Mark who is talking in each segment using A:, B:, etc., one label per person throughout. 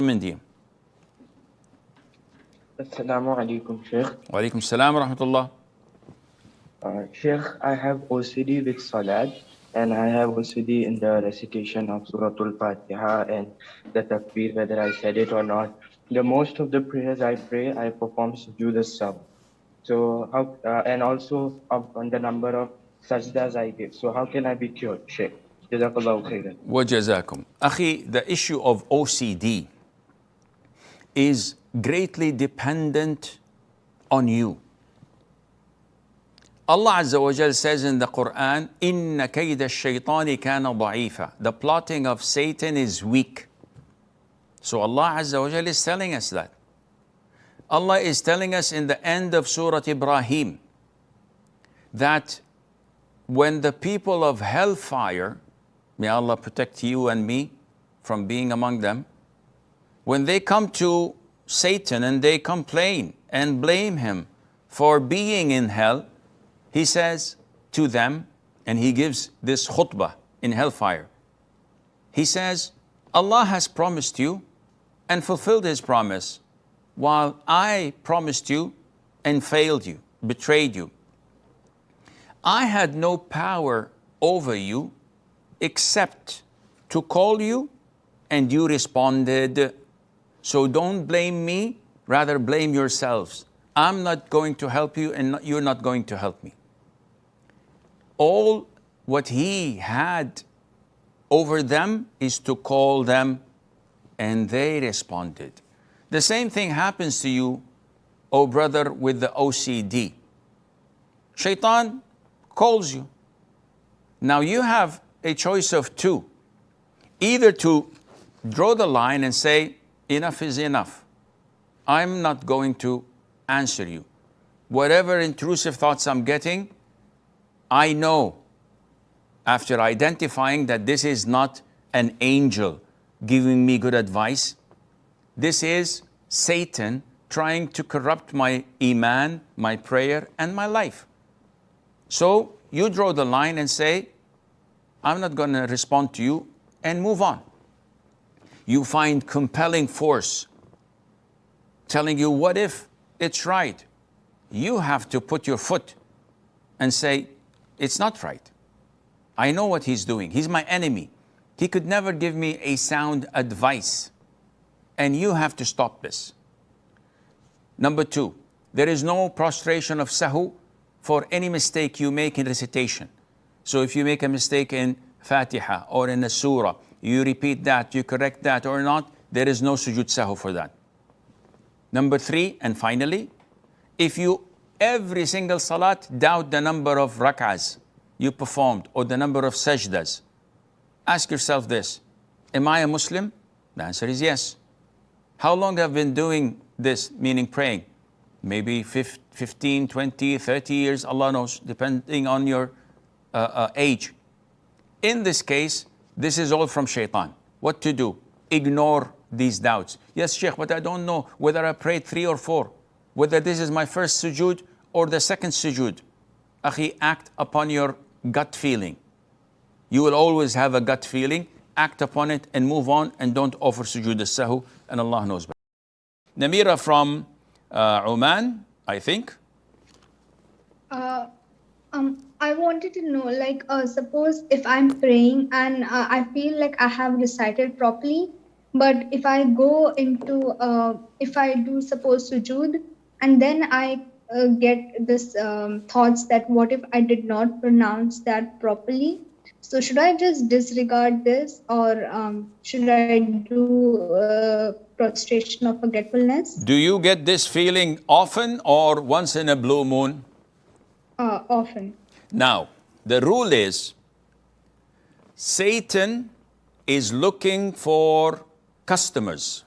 A: India.
B: Assalamu alaikum, Sheikh.
A: Wa alaikum salam wa rahmatullah.
B: Sheikh, I have OCD with Salat, and I have OCD in the recitation of Surah Fatiha and the takbir, whether I said it or not. The most of the prayers I pray, I perform sujood as-sahu. So how, and also on the number of sajdahs I give. So how can I be cured, Sheikh? Jazakallahu khairan.
A: Wa jazakum. Akhi, the issue of OCD is greatly dependent on you. Allah Azza wa Jal says in the Quran, "Inna kayda ash-shaytani kana da'ifa." The plotting of Satan is weak. So Allah Azza wa Jal is telling us that. Allah is telling us in the end of Surah Ibrahim that when the people of hellfire, may Allah protect you and me from being among them, when they come to Satan and they complain and blame him for being in hell, he says to them, and he gives this khutbah in hellfire. He says, Allah has promised you and fulfilled his promise, while I promised you and failed you, betrayed you. I had no power over you except to call you, and you responded. So don't blame me, rather blame yourselves. I'm not going to help you, and you're not going to help me. All what he had over them is to call them, and they responded. The same thing happens to you, oh brother, with the OCD. Shaytan calls you. Now you have a choice of two. Either to draw the line and say, enough is enough. I'm not going to answer you. Whatever intrusive thoughts I'm getting, I know, after identifying that this is not an angel giving me good advice, this is Satan trying to corrupt my iman, my prayer, and my life. So you draw the line and say, I'm not going to respond to you, and move on. You find compelling force telling you, what if it's right? You have to put your foot and say, it's not right. I know what he's doing. He's my enemy. He could never give me a sound advice. And you have to stop this. Number two, there is no prostration of sahu for any mistake you make in recitation. So if you make a mistake in Fatiha or in a surah, you repeat that, you correct that or not, there is no sujood sahu for that. Number three, and finally, if you every single salat doubt the number of rakahs you performed or the number of sajdahs, ask yourself this: am I a Muslim? The answer is yes. How long have I been doing this, meaning praying? Maybe 15, 20, 30 years, Allah knows, depending on your age. In this case, this is all from Shaytan. What to do? Ignore these doubts. Yes, Sheikh, but I don't know whether I prayed 3 or 4, whether this is my first sujood or the second sujood. Akhi, act upon your gut feeling. You will always have a gut feeling. Act upon it and move on, and don't offer sujood as-sahu, and Allah knows better. Namira from Oman, I think.
C: I wanted to know, like, suppose if I'm praying and I feel like I have recited properly, but if I go into, if I do suppose sujood, and then I get this thoughts that what if I did not pronounce that properly? So should I just disregard this, or should I do prostration of forgetfulness?
A: Do you get this feeling often or once in a blue moon?
C: Often.
A: Now, the rule is, Satan is looking for customers.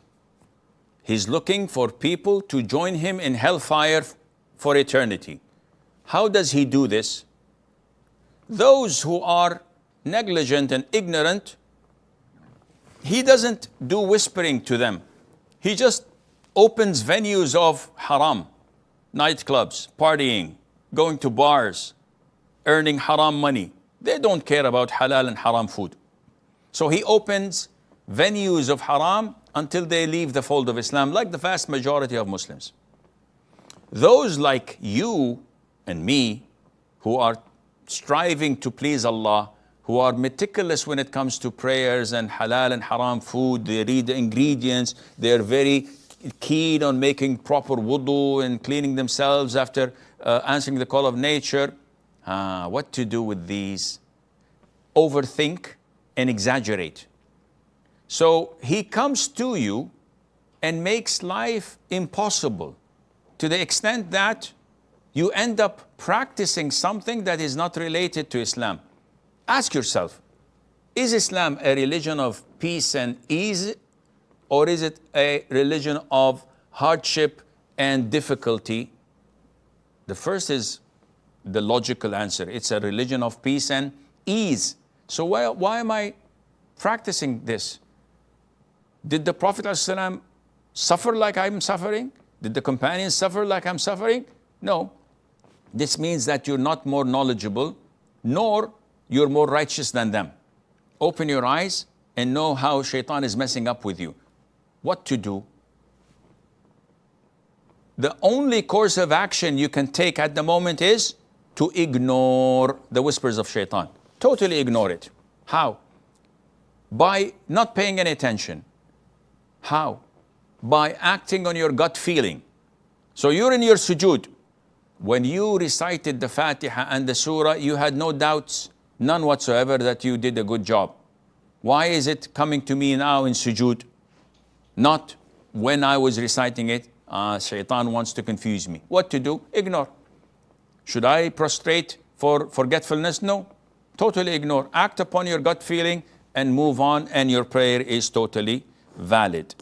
A: He's looking for people to join him in hellfire for eternity. How does he do this? Those who are negligent and ignorant, he doesn't do whispering to them. He just opens venues of haram, nightclubs, partying, going to bars, earning haram money. They don't care about halal and haram food. So he opens venues of haram until they leave the fold of Islam, like the vast majority of Muslims. Those like you and me, who are striving to please Allah, who are meticulous when it comes to prayers and halal and haram food, they read the ingredients, they're very keen on making proper wudu and cleaning themselves after answering the call of nature. What to do with these? Overthink and exaggerate. So he comes to you and makes life impossible to the extent that you end up practicing something that is not related to Islam. Ask yourself, is Islam a religion of peace and ease, or is it a religion of hardship and difficulty? The first is the logical answer. It's a religion of peace and ease. So why am I practicing this? Did the Prophet ﷺ suffer like I'm suffering? Did the companions suffer like I'm suffering? No. This means that you're not more knowledgeable, nor you're more righteous than them. Open your eyes and know how Shaytan is messing up with you. What to do? The only course of action you can take at the moment is to ignore the whispers of Shaytan. Totally ignore it. How? By not paying any attention. How? By acting on your gut feeling. So you're in your sujood. When you recited the Fatiha and the Surah, you had no doubts, none whatsoever, that you did a good job. Why is it coming to me now in sujood? Not when I was reciting it. Shaitan wants to confuse me. What to do? Ignore. Should I prostrate for forgetfulness? No. Totally ignore. Act upon your gut feeling and move on, and your prayer is totally valid.